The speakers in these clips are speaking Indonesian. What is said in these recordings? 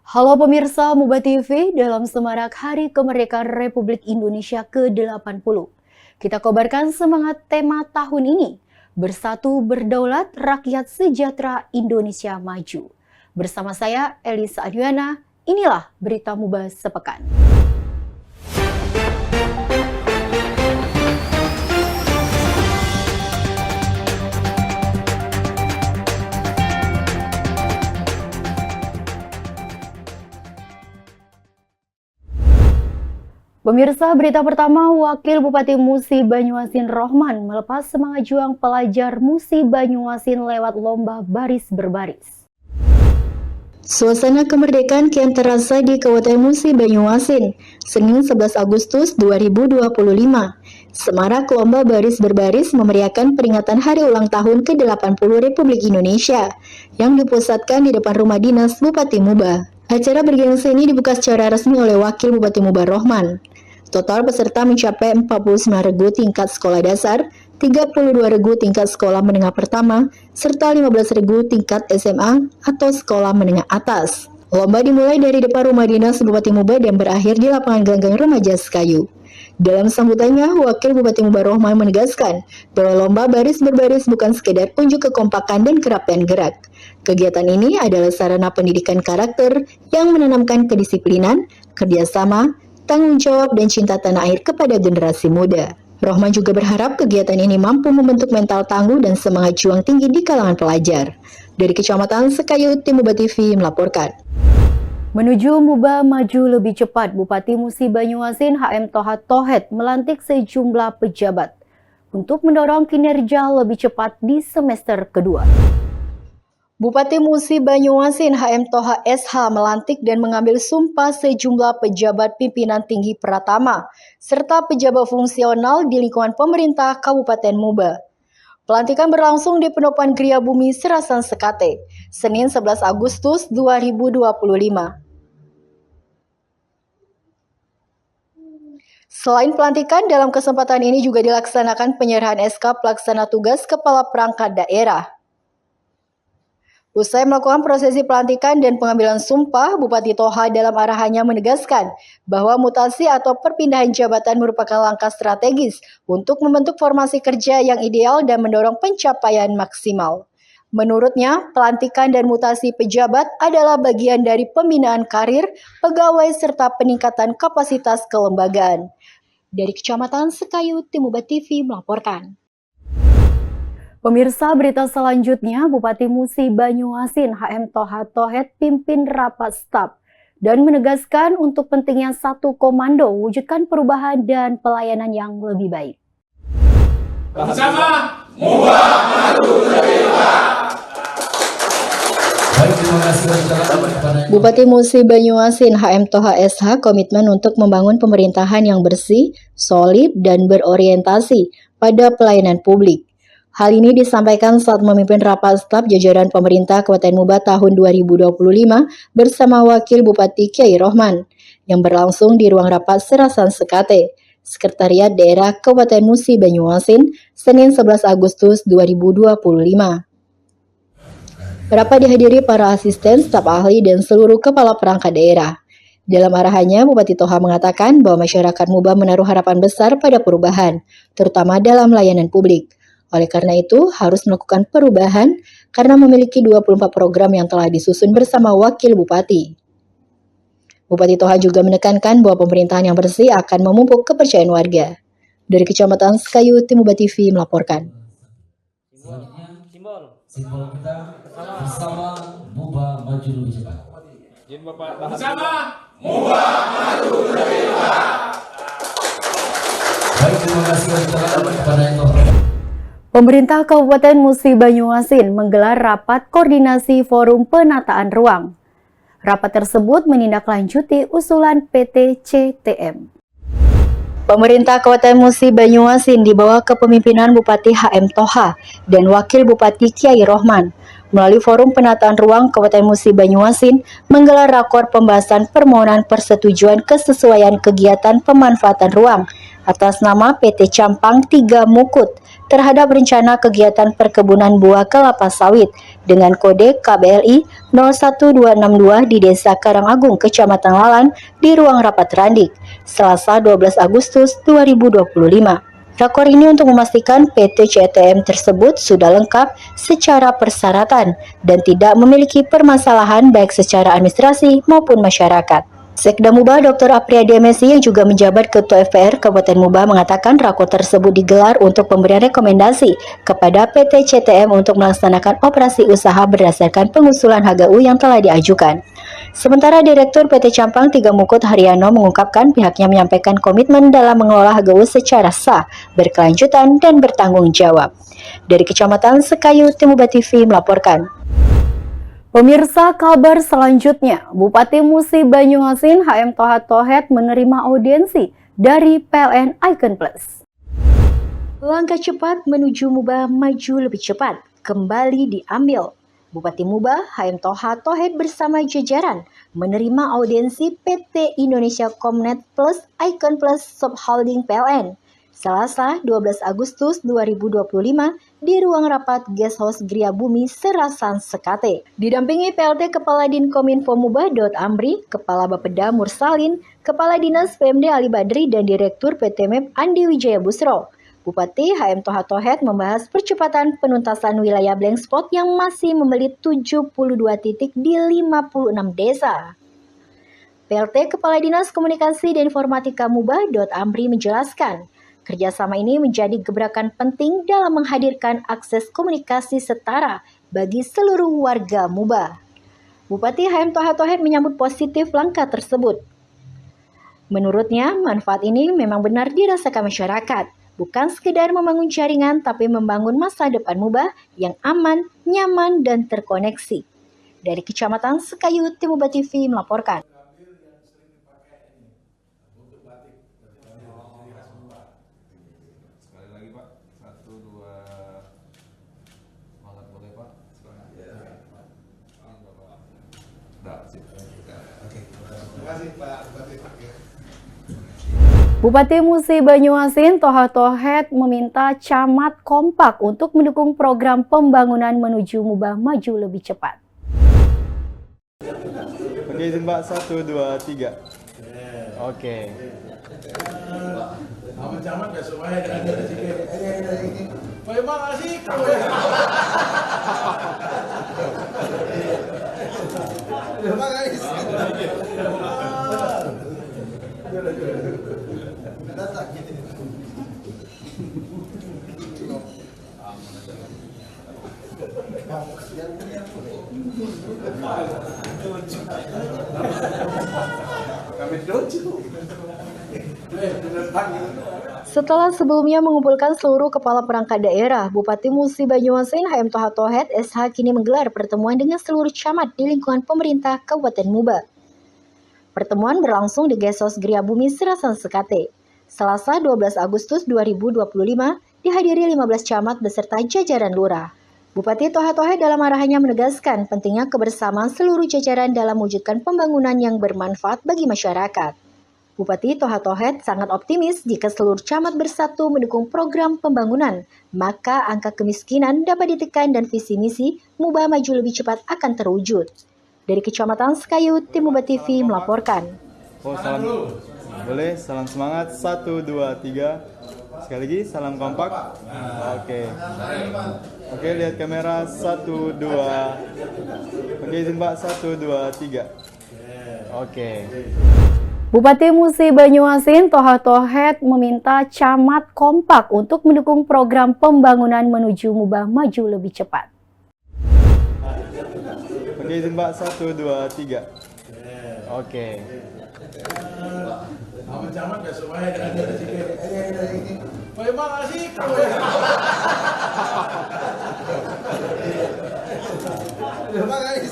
Halo pemirsa Muba TV, dalam semarak Hari Kemerdekaan Republik Indonesia ke-80. Kita kabarkan semangat tema tahun ini, Bersatu Berdaulat Rakyat Sejahtera Indonesia Maju. Bersama saya Elisa Adriana, inilah berita Muba sepekan. Pemirsa, berita pertama, Wakil Bupati Musi Banyuasin Rohman melepas semangat juang pelajar Musi Banyuasin lewat lomba baris berbaris. Suasana kemerdekaan kian terasa di Kabupaten Musi Banyuasin, Senin 11 Agustus 2025. Semarak lomba baris berbaris memeriahkan peringatan hari ulang tahun ke-80 Republik Indonesia yang dipusatkan di depan rumah dinas Bupati Muba. Acara bergengsi ini dibuka secara resmi oleh Wakil Bupati Muba Rohman. Total peserta mencapai 49 regu tingkat sekolah dasar, 32 regu tingkat sekolah menengah pertama, serta 15 regu tingkat SMA atau sekolah menengah atas. Lomba dimulai dari depan rumah dinas Bupati Muba dan berakhir di lapangan gelanggang remaja Sekayu. Dalam sambutannya, Wakil Bupati Muba Rohman menegaskan bahwa lomba baris berbaris bukan sekedar unjuk kekompakan dan kerapian gerak. Kegiatan ini adalah sarana pendidikan karakter yang menanamkan kedisiplinan, kerjasama, tanggung jawab, dan cinta tanah air kepada generasi muda. Rohman juga berharap kegiatan ini mampu membentuk mental tangguh dan semangat juang tinggi di kalangan pelajar. Dari Kecamatan Sekayu, tim Muba TV melaporkan. Menuju Muba maju lebih cepat, Bupati Musi Banyuasin HM Toha Tohet melantik sejumlah pejabat untuk mendorong kinerja lebih cepat di semester kedua. Bupati Musi Banyuasin HM Toha SH melantik dan mengambil sumpah sejumlah pejabat pimpinan tinggi Pratama serta pejabat fungsional di lingkungan pemerintah Kabupaten Muba. Pelantikan berlangsung di Pendopan Gria Bumi Serasan Sekate, Senin 11 Agustus 2025. Selain pelantikan, dalam kesempatan ini juga dilaksanakan penyerahan SK Pelaksana Tugas Kepala Perangkat Daerah. Usai melakukan prosesi pelantikan dan pengambilan sumpah, Bupati Toha dalam arahannya menegaskan bahwa mutasi atau perpindahan jabatan merupakan langkah strategis untuk membentuk formasi kerja yang ideal dan mendorong pencapaian maksimal. Menurutnya, pelantikan dan mutasi pejabat adalah bagian dari pembinaan karir, pegawai, serta peningkatan kapasitas kelembagaan. Dari Kecamatan Sekayu, tim Muba TV melaporkan. Pemirsa, berita selanjutnya, Bupati Musi Banyuasin HM Toha Tohet pimpin rapat staf dan menegaskan untuk pentingnya satu komando wujudkan perubahan dan pelayanan yang lebih baik. Bersama Muba maju lebih baik. Bupati Musi Banyuasin HM Toha SH komitmen untuk membangun pemerintahan yang bersih, solid, dan berorientasi pada pelayanan publik. Hal ini disampaikan saat memimpin rapat staf jajaran pemerintah Kabupaten Muba tahun 2025 bersama Wakil Bupati Kiai Rohman yang berlangsung di ruang rapat Serasan Sekate, Sekretariat Daerah Kabupaten Musi Banyuasin, Senin 11 Agustus 2025. Rapat dihadiri para asisten, staf ahli, dan seluruh kepala perangkat daerah. Dalam arahannya, Bupati Toha mengatakan bahwa masyarakat Muba menaruh harapan besar pada perubahan, terutama dalam layanan publik. Oleh karena itu, harus melakukan perubahan karena memiliki 24 program yang telah disusun bersama Wakil Bupati. Bupati Toha juga menekankan bahwa pemerintahan yang bersih akan memupuk kepercayaan warga. Dari Kecamatan Sekayu, tim Muba TV melaporkan. Simbol kita bersama Muba maju lebih cepat. Bersama Muba maju lebih baik. Baik, terima kasih kepada yang Pemerintah Kabupaten Musi Banyuasin menggelar rapat koordinasi forum penataan ruang. Rapat tersebut menindaklanjuti usulan PT CTM. Pemerintah Kabupaten Musi Banyuasin di bawah kepemimpinan Bupati HM Toha dan Wakil Bupati Kiai Rohman melalui Forum Penataan Ruang Kabupaten Musi Banyuasin menggelar rakor pembahasan permohonan persetujuan kesesuaian kegiatan pemanfaatan ruang atas nama PT Campang 3 Mukut terhadap rencana kegiatan perkebunan buah kelapa sawit dengan kode KBLI 01262 di Desa Karangagung, Kecamatan Lalan di ruang rapat Randik, Selasa 12 Agustus 2025. Rakor ini untuk memastikan PT CTM tersebut sudah lengkap secara persyaratan dan tidak memiliki permasalahan baik secara administrasi maupun masyarakat. Sekda Mubah Dr. Apriyadi Mesi yang juga menjabat Ketua FPR Kabupaten Mubah mengatakan rakor tersebut digelar untuk pemberian rekomendasi kepada PT CTM untuk melaksanakan operasi usaha berdasarkan pengusulan HGU yang telah diajukan. Sementara Direktur PT Campang Tiga Mukut Haryono mengungkapkan pihaknya menyampaikan komitmen dalam mengelola HGU secara sah, berkelanjutan, dan bertanggung jawab. Dari Kecamatan Sekayu, Tim Mubah TV melaporkan. Pemirsa, kabar selanjutnya, Bupati Musi Banyuasin HM Toha Tohet menerima audiensi dari PLN Icon Plus. Langkah cepat menuju Mubah maju lebih cepat kembali diambil. Bupati Mubah HM Toha Tohet bersama jajaran menerima audiensi PT Indonesia Comnet Plus Icon Plus Subholding PLN Selasa 12 Agustus 2025 di ruang rapat Guest House Gria Bumi Serasan Sekate. Didampingi PLT Kepala Dinkominfo Mubah Amri, Kepala Bapeda Mursalin, Kepala Dinas PMD Ali Badri, dan Direktur PT MEP Andi Wijaya Busro. Bupati HM Toha Tohet membahas percepatan penuntasan wilayah blank spot yang masih membelit 72 titik di 56 desa. PLT Kepala Dinas Komunikasi dan Informatika Mubah Amri menjelaskan, kerjasama ini menjadi gebrakan penting dalam menghadirkan akses komunikasi setara bagi seluruh warga Mubah. Bupati HM Toha Tohet menyambut positif langkah tersebut. Menurutnya, manfaat ini memang benar dirasakan masyarakat. Bukan sekedar membangun jaringan, tapi membangun masa depan Mubah yang aman, nyaman, dan terkoneksi. Dari Kecamatan Sekayu, Tim Mubah TV melaporkan. Sekali lagi Pak, 1, 2, semangat boleh Pak? Semangat. Oke. Terima kasih Pak Bupati. Bupati Musi Banyuasin Toha Tohet meminta camat kompak untuk mendukung program pembangunan menuju Mubah maju lebih cepat. Oke, izin Pak, 1, 2, 3. Oke. Sama camat ya supaya ada sedikit. Memang asik. Memang asik. Setelah sebelumnya mengumpulkan seluruh kepala perangkat daerah, Bupati Musi Banyuasin HM Toha Tohet SH kini menggelar pertemuan dengan seluruh camat di lingkungan pemerintah Kabupaten Mubah. Pertemuan berlangsung di Guest House Gria Bumi Serasan Sekate. Selasa 12 Agustus 2025 dihadiri 15 camat beserta jajaran lurah. Bupati Toha Tohet dalam arahannya menegaskan pentingnya kebersamaan seluruh jajaran dalam mewujudkan pembangunan yang bermanfaat bagi masyarakat. Bupati Toha Tohet sangat optimis jika seluruh camat bersatu mendukung program pembangunan, maka angka kemiskinan dapat ditekan dan visi misi Mubah maju lebih cepat akan terwujud. Dari Kecamatan Sekayu, Tim Mubah TV melaporkan. Oh, salam. Boleh, salam semangat. 1, 2, 3. Sekali lagi, salam kompak. Oke. Oke, lihat kamera. 1, 2. Oke, izin Pak. 1, 2, 3. Oke. Bupati Musi Banyuasin Toha Tohet meminta camat kompak untuk mendukung program pembangunan menuju Mubah maju lebih cepat. Oke, izin Pak. 1, 2, 3. Oke. Sama camat ya supaya ada sedikit. Memang asik. Memang asik.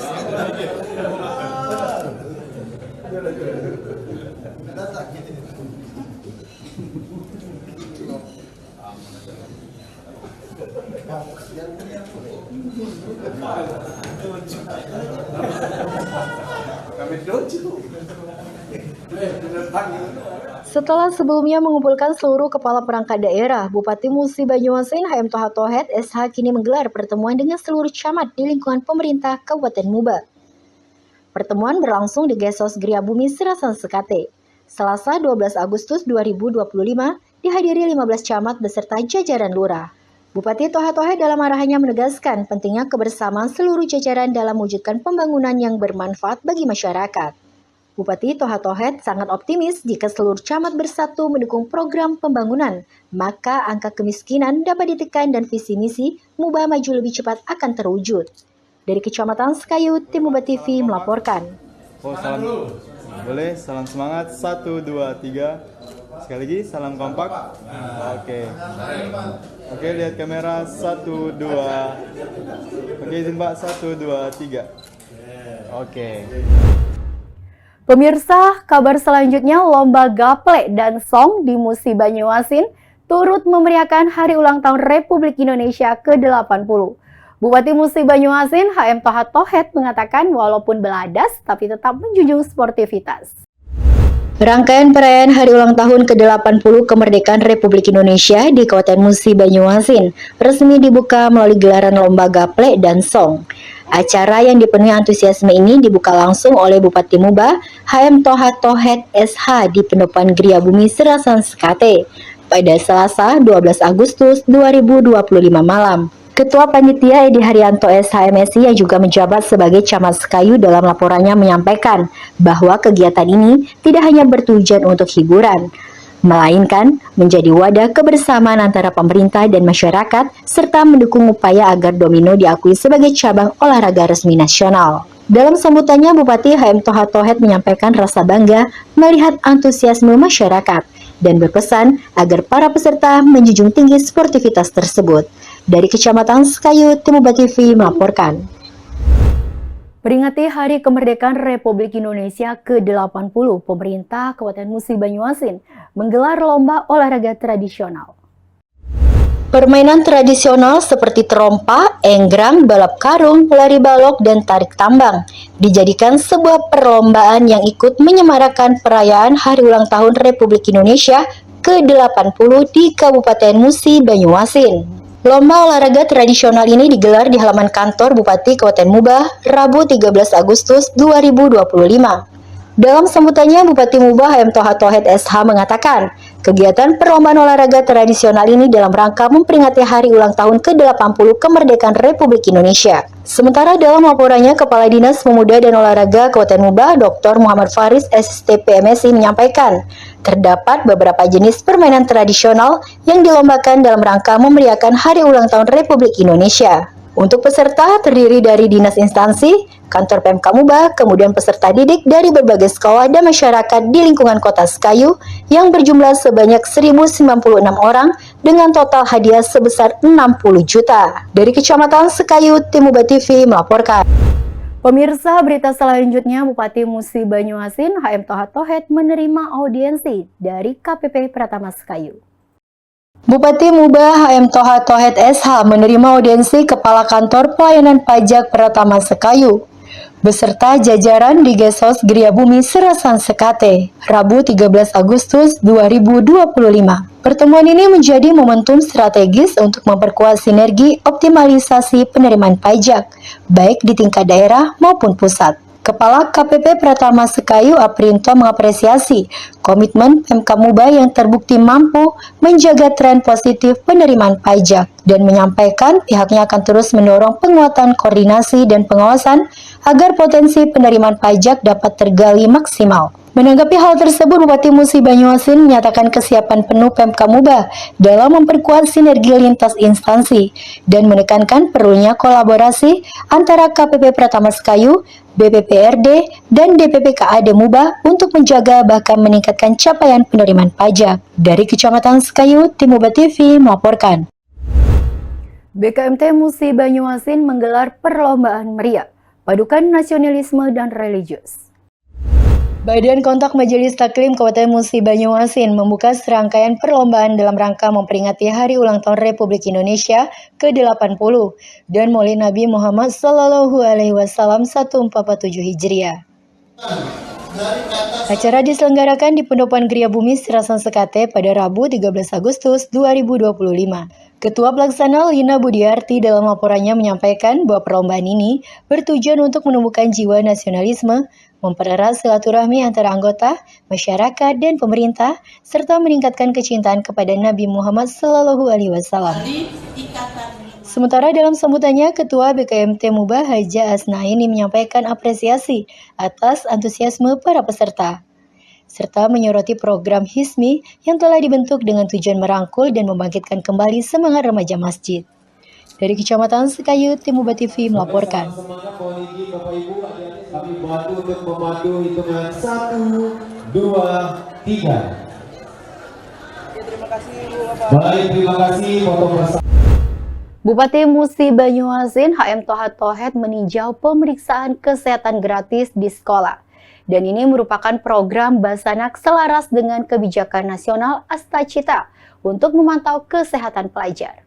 Setelah sebelumnya mengumpulkan seluruh kepala perangkat daerah, Bupati Musi Banyuasin HM Toha Tohet SH kini menggelar pertemuan dengan seluruh camat di lingkungan pemerintah Kabupaten Muba. Pertemuan berlangsung di Gesos Gria Bumi Serasan Sekate. Selasa 12 Agustus 2025 dihadiri 15 camat beserta jajaran lurah. Bupati Toha Tohet dalam arahannya menegaskan pentingnya kebersamaan seluruh jajaran dalam mewujudkan pembangunan yang bermanfaat bagi masyarakat. Bupati Toha Tohet sangat optimis jika seluruh camat bersatu mendukung program pembangunan, maka angka kemiskinan dapat ditekan dan visi misi Muba maju lebih cepat akan terwujud. Dari Kecamatan Sekayu, tim Muba TV melaporkan. Oh, salam. Boleh, salam semangat. 1, 2, 3. Sekali lagi, salam kompak. Oke. Oke, lihat kamera. 1, 2. Oke, izin Pak. 1, 2, 3. Oke. Pemirsa, kabar selanjutnya lomba gaple dan song di Musi Banyuasin turut memeriahkan Hari Ulang Tahun Republik Indonesia ke-80. Bupati Musi Banyuasin HM Toha Tohet mengatakan walaupun beladas tapi tetap menjunjung sportivitas. Rangkaian perayaan Hari Ulang Tahun ke-80 Kemerdekaan Republik Indonesia di Kabupaten Musi Banyuasin resmi dibuka melalui gelaran lomba gaple dan song. Acara yang dipenuhi antusiasme ini dibuka langsung oleh Bupati Muba HM Toha Tohet SH di Pendopan Gria Bumi Serasan Sekate pada Selasa 12 Agustus 2025 malam. Ketua Panitia Edi Haryanto SH-MSI yang juga menjabat sebagai Camat Sekayu dalam laporannya menyampaikan bahwa kegiatan ini tidak hanya bertujuan untuk hiburan, melainkan menjadi wadah kebersamaan antara pemerintah dan masyarakat serta mendukung upaya agar domino diakui sebagai cabang olahraga resmi nasional. Dalam sambutannya, Bupati HM Toha Tohet menyampaikan rasa bangga melihat antusiasme masyarakat dan berpesan agar para peserta menjunjung tinggi sportivitas tersebut. Dari Kecamatan Sekayu, tim Muba TV melaporkan. Peringati Hari Kemerdekaan Republik Indonesia ke-80, pemerintah Kabupaten Musi Banyuasin menggelar lomba olahraga tradisional. Permainan tradisional seperti terompa, enggrang, balap karung, lari balok, dan tarik tambang dijadikan sebuah perlombaan yang ikut menyemarakan perayaan Hari Ulang Tahun Republik Indonesia ke-80 di Kabupaten Musi Banyuasin. Lomba olahraga tradisional ini digelar di halaman kantor Bupati Kabupaten Muba, Rabu 13 Agustus 2025. Dalam sambutannya, Bupati Muba HM Toha Tohet SH mengatakan, kegiatan perlombaan olahraga tradisional ini dalam rangka memperingati Hari Ulang Tahun ke-80 Kemerdekaan Republik Indonesia. Sementara dalam laporannya, Kepala Dinas Pemuda dan Olahraga Kabupaten Muba, Dr. Muhammad Faris, SSTP MSI menyampaikan, terdapat beberapa jenis permainan tradisional yang dilombakan dalam rangka memeriahkan Hari Ulang Tahun Republik Indonesia. Untuk peserta terdiri dari dinas instansi, kantor Pemka Muba, kemudian peserta didik dari berbagai sekolah dan masyarakat di lingkungan Kota Sekayu yang berjumlah sebanyak 1.096 orang dengan total hadiah sebesar 60 juta. Dari Kecamatan Sekayu, tim Muba TV melaporkan. Pemirsa, berita selanjutnya Bupati Musi Banyuasin HM Toha Tohet menerima audiensi dari KPP Pratama Sekayu. Bupati Muba HM Toha Tohet SH menerima audiensi Kepala Kantor Pelayanan Pajak Pratama Sekayu beserta jajaran di Gesos Gria Bumi Serasan Sekate, Rabu 13 Agustus 2025. Pertemuan ini menjadi momentum strategis untuk memperkuat sinergi optimalisasi penerimaan pajak, baik di tingkat daerah maupun pusat. Kepala KPP Pratama Sekayu Aprinto mengapresiasi komitmen Pemka Muba yang terbukti mampu menjaga tren positif penerimaan pajak dan menyampaikan pihaknya akan terus mendorong penguatan koordinasi dan pengawasan agar potensi penerimaan pajak dapat tergali maksimal. Menanggapi hal tersebut, Bupati Musi Banyuasin menyatakan kesiapan penuh Pemka Muba dalam memperkuat sinergi lintas instansi dan menekankan perlunya kolaborasi antara KPP Pratama Sekayu, BPPRD, dan DPPKAD Muba untuk menjaga bahkan meningkatkan capaian penerimaan pajak. Dari Kecamatan Sekayu, tim Muba TV melaporkan. BKMT Musi Banyuasin menggelar perlombaan meriah, padukan nasionalisme dan religius. Badan Kontak Majelis Taklim Kabupaten Musi Banyuasin membuka serangkaian perlombaan dalam rangka memperingati Hari Ulang Tahun Republik Indonesia ke-80 dan Maulid Nabi Muhammad SAW 1447 Hijriah. Acara diselenggarakan di Pendopan Gria Bumi Serasan Sekate pada Rabu 13 Agustus 2025. Ketua Pelaksana Lina Budiarti dalam laporannya menyampaikan bahwa perlombaan ini bertujuan untuk menumbuhkan jiwa nasionalisme, mempererat silaturahmi antara anggota, masyarakat, dan pemerintah, serta meningkatkan kecintaan kepada Nabi Muhammad SAW. Sementara dalam sambutannya, Ketua BKMT Muba Haja Asnaini menyampaikan apresiasi atas antusiasme para peserta, serta menyoroti program HISMI yang telah dibentuk dengan tujuan merangkul dan membangkitkan kembali semangat remaja masjid. Dari Kecamatan Sekayu, Tim Muba TV melaporkan. Semangat mohon izin Bapak Ibu, adik-adik kami bantu untuk memandu hitungan 1, 2, 3. Terima kasih Bu Bapak. Baik, terima kasih foto bersama. Bupati Musi Banyuasin HM Toha Tohet meninjau pemeriksaan kesehatan gratis di sekolah. Dan ini merupakan program Basanak selaras dengan kebijakan nasional Astacita untuk memantau kesehatan pelajar.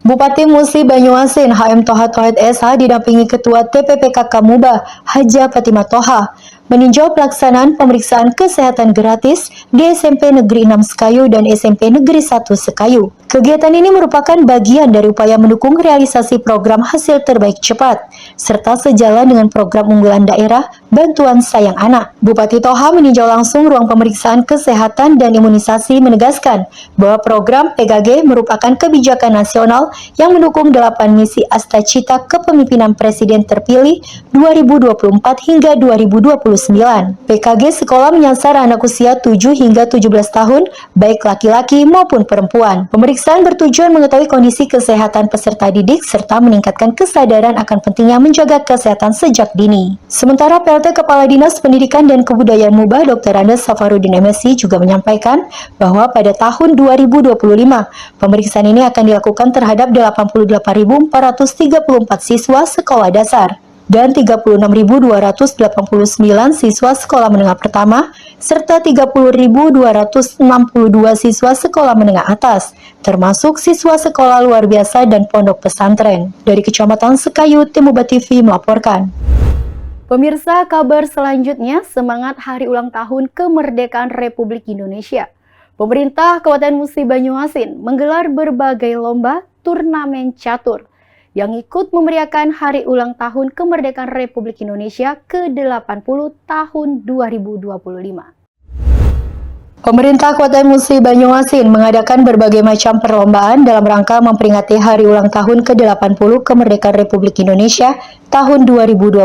Bupati Musi Banyuasin HM Toha Tohet SH didampingi Ketua TPPKK Muba Haja Fatimah Toha meninjau pelaksanaan pemeriksaan kesehatan gratis di SMP Negeri 6 Sekayu dan SMP Negeri 1 Sekayu. Kegiatan ini merupakan bagian dari upaya mendukung realisasi program hasil terbaik cepat, serta sejalan dengan program unggulan daerah Bantuan Sayang Anak. Bupati Toha meninjau langsung ruang pemeriksaan kesehatan dan imunisasi menegaskan bahwa program PKG merupakan kebijakan nasional yang mendukung 8 misi Astacita kepemimpinan Presiden terpilih 2024 hingga 2029. PKG sekolah menyasar anak usia 7 hingga 17 tahun, baik laki-laki maupun perempuan. Pemeriksaan bertujuan mengetahui kondisi kesehatan peserta didik serta meningkatkan kesadaran akan pentingnya menjaga kesehatan sejak dini. Sementara PLT Kepala Dinas Pendidikan dan Kebudayaan Muba Dr. Andes Safarudin MSI juga menyampaikan bahwa pada tahun 2025, pemeriksaan ini akan dilakukan terhadap 88.434 siswa sekolah dasar dan 36.289 siswa sekolah menengah pertama, serta 30.262 siswa sekolah menengah atas, termasuk siswa sekolah luar biasa dan pondok pesantren. Dari Kecamatan Sekayu, Tim Muba TV melaporkan. Pemirsa, kabar selanjutnya, semangat hari ulang tahun kemerdekaan Republik Indonesia. Pemerintah Kabupaten Musi Banyuasin menggelar berbagai lomba turnamen catur yang ikut memeriahkan hari ulang tahun kemerdekaan Republik Indonesia ke-80 tahun 2025. Pemerintah Kabupaten Musi Banyuasin mengadakan berbagai macam perlombaan dalam rangka memperingati hari ulang tahun ke-80 kemerdekaan Republik Indonesia tahun 2025.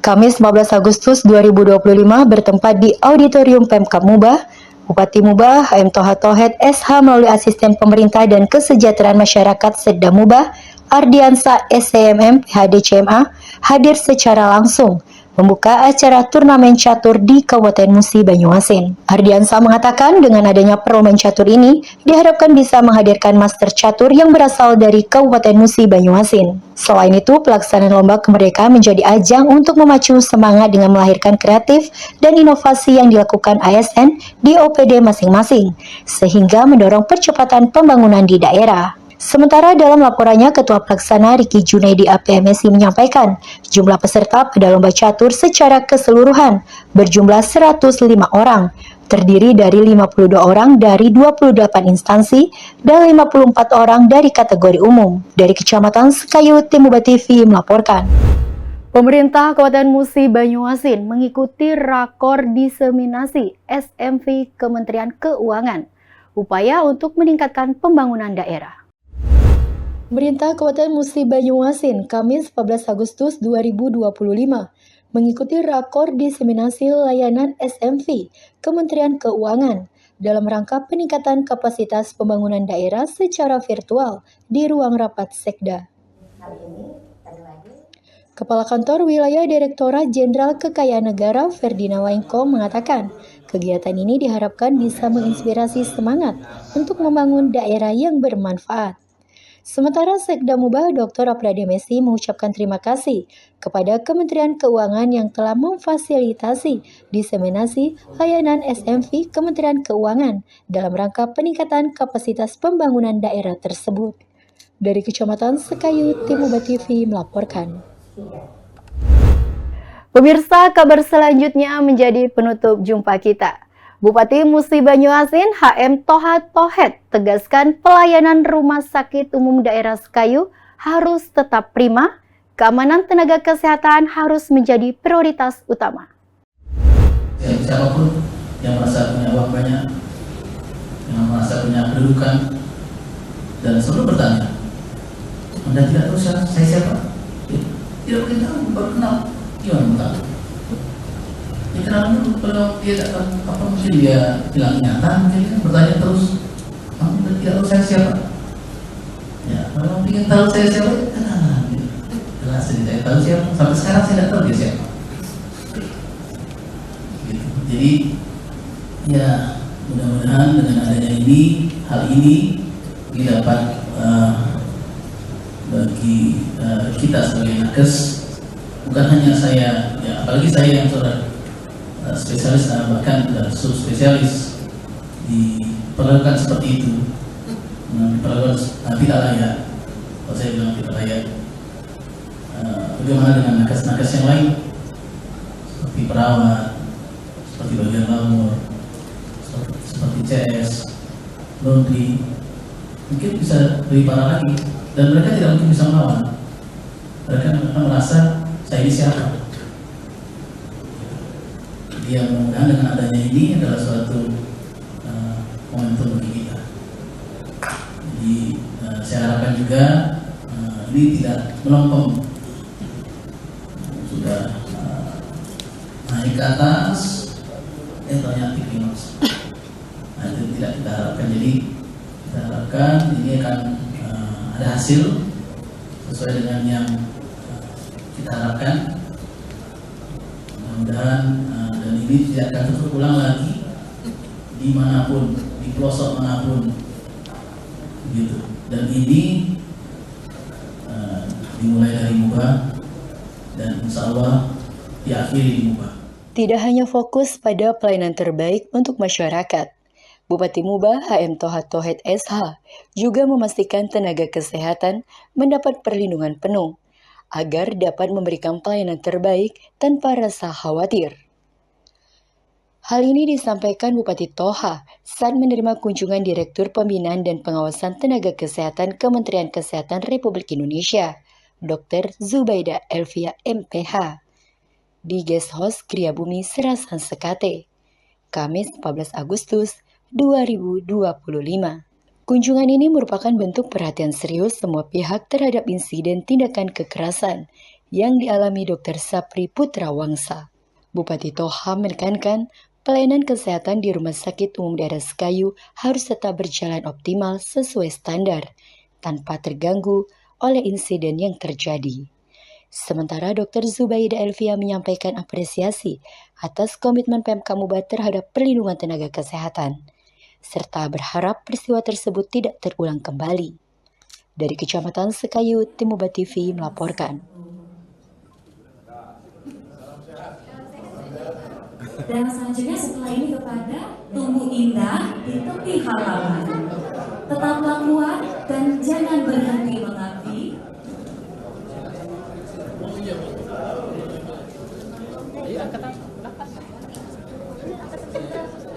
Kamis 15 Agustus 2025 bertempat di Auditorium Pemkab Muba, Bupati Muba HM Toha Tohet SH melalui Asisten Pemerintah dan Kesejahteraan Masyarakat Setda Muba Ardiansa SCMM PHD CMA hadir secara langsung membuka acara turnamen catur di Kabupaten Musi Banyuasin. Ardiansa mengatakan dengan adanya perlombaan catur ini diharapkan bisa menghadirkan master catur yang berasal dari Kabupaten Musi Banyuasin. Selain itu, pelaksanaan lomba kemerdekaan menjadi ajang untuk memacu semangat dengan melahirkan kreatif dan inovasi yang dilakukan ASN di OPD masing-masing, sehingga mendorong percepatan pembangunan di daerah. Sementara dalam laporannya, Ketua Pelaksana Riki Junaidi APMSI menyampaikan jumlah peserta pada lomba catur secara keseluruhan berjumlah 105 orang, terdiri dari 52 orang dari 28 instansi dan 54 orang dari kategori umum. Dari Kecamatan Sekayu, Tim Muba TV melaporkan. Pemerintah Kabupaten Musi Banyuasin mengikuti rakor diseminasi SMV Kementerian Keuangan, upaya untuk meningkatkan pembangunan daerah. Pemerintah Kabupaten Musi Banyuasin Kamis 14 Agustus 2025 mengikuti rakor diseminasi layanan SMV Kementerian Keuangan dalam rangka peningkatan kapasitas pembangunan daerah secara virtual di ruang rapat Sekda. Kepala Kantor Wilayah Direktorat Jenderal Kekayaan Negara Ferdinand Waingko mengatakan, kegiatan ini diharapkan bisa menginspirasi semangat untuk membangun daerah yang bermanfaat. Sementara Sekda Muba Dr. Aprade Messi mengucapkan terima kasih kepada Kementerian Keuangan yang telah memfasilitasi diseminasi layanan SMV Kementerian Keuangan dalam rangka peningkatan kapasitas pembangunan daerah tersebut. Dari Kecamatan Sekayu, Tim Muba TV melaporkan. Pemirsa, kabar selanjutnya menjadi penutup jumpa kita. Bupati Musi Banyuasin HM Toha Tohet tegaskan pelayanan Rumah Sakit Umum Daerah Sekayu harus tetap prima, keamanan tenaga kesehatan harus menjadi prioritas utama. Siapapun yang merasa punya uang banyak, yang merasa punya kedudukan, dan selalu bertanya, Anda tidak tahu saya siapa? Tidak mungkin tahu, baru kenal. Gimana mau tahu? Ya kenal dulu, kalau dia tidak tahu apa mungkin dia bilang ingatan, mungkin kan bertanya terus, kamu tidak tahu saya siapa? Ya, kalau ingin tahu saya siapa, kenalan. Jelasin saya tahu siapa, sampai sekarang saya tidak tahu dia siapa. Gitu. Jadi, ya mudah-mudahan dengan adanya hal ini dapat bagi kita sebagai nakes, bukan hanya saya, ya apalagi saya yang sudah spesialis, bahkan subspesialis diperlakukan seperti itu, diperlakukan tidak layak. Kalau saya bilang tidak layak, bagaimana dengan nakes-nakes yang lain seperti perawat, seperti bagian lamur, seperti CS, laundry, mungkin bisa lebih parah lagi, dan mereka tidak mungkin bisa melawan. Mereka akan merasa saya ini siapa. Jadi mudah-mudahan dengan adanya ini adalah suatu momentum bagi kita. Jadi saya harapkan juga ini tidak melompong, sudah naik ke atas, ternyata klimaks. Nah, itu tidak kita harapkan. Jadi kita harapkan ini akan ada hasil sesuai dengan yang kita harapkan. Mudah-mudahan dan ini tidak akan terulang lagi dimanapun, di pelosok manapun, gitu. Dan ini dimulai dari Muba dan insya Allah diakhiri di Muba. Tidak hanya fokus pada pelayanan terbaik untuk masyarakat, Bupati Muba HM Toha Tohet SH juga memastikan tenaga kesehatan mendapat perlindungan penuh agar dapat memberikan pelayanan terbaik tanpa rasa khawatir. Hal ini disampaikan Bupati Toha saat menerima kunjungan Direktur Pembinaan dan Pengawasan Tenaga Kesehatan Kementerian Kesehatan Republik Indonesia, Dr. Zubaida Elvia MPH, di Guest House Kriabumi Serasan Sekate, Kamis 14 Agustus 2025. Kunjungan ini merupakan bentuk perhatian serius semua pihak terhadap insiden tindakan kekerasan yang dialami Dr. Sapri Putra Wangsa. Bupati Toha menekankan pelayanan kesehatan di Rumah Sakit Umum Daerah Sekayu harus tetap berjalan optimal sesuai standar, tanpa terganggu oleh insiden yang terjadi. Sementara Dr. Zubaida Elvia menyampaikan apresiasi atas komitmen Pemkab Muba terhadap perlindungan tenaga kesehatan, serta berharap peristiwa tersebut tidak terulang kembali. Dari Kecamatan Sekayu, Tim Muba TV melaporkan. Dan selanjutnya setelah ini kepada tumbuh indah di tepi halaman. Tetaplah kuat dan jangan berhenti mengabdi.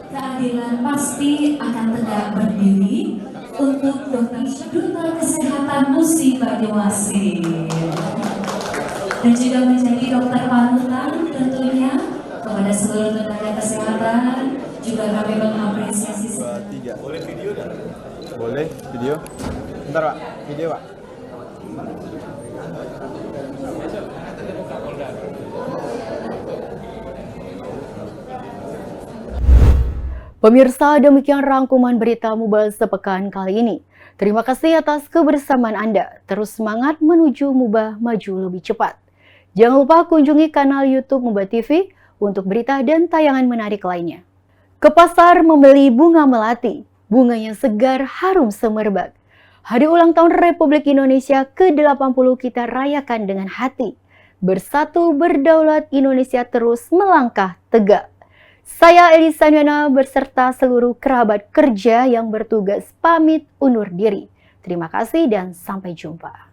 Keadilan pasti akan tegak berdiri untuk Duta Kesehatan Musi Banyuasin. Dan juga menjadi dokter panutan tentunya kepada seluruh tenaga kesehatan. Juga kami mengapresiasi. 2, 3. Boleh video dan? Boleh video. Bentar Pak, video Pak. Pemirsa, demikian rangkuman berita Muba sepekan kali ini. Terima kasih atas kebersamaan Anda. Terus semangat menuju Muba maju lebih cepat. Jangan lupa kunjungi kanal YouTube Muba TV untuk berita dan tayangan menarik lainnya. Ke pasar membeli bunga melati, bunga yang segar harum semerbak. Hari ulang tahun Republik Indonesia ke-80 kita rayakan dengan hati. Bersatu berdaulat, Indonesia terus melangkah tegak. Saya Elisa Nuana beserta seluruh kerabat kerja yang bertugas pamit undur diri. Terima kasih dan sampai jumpa.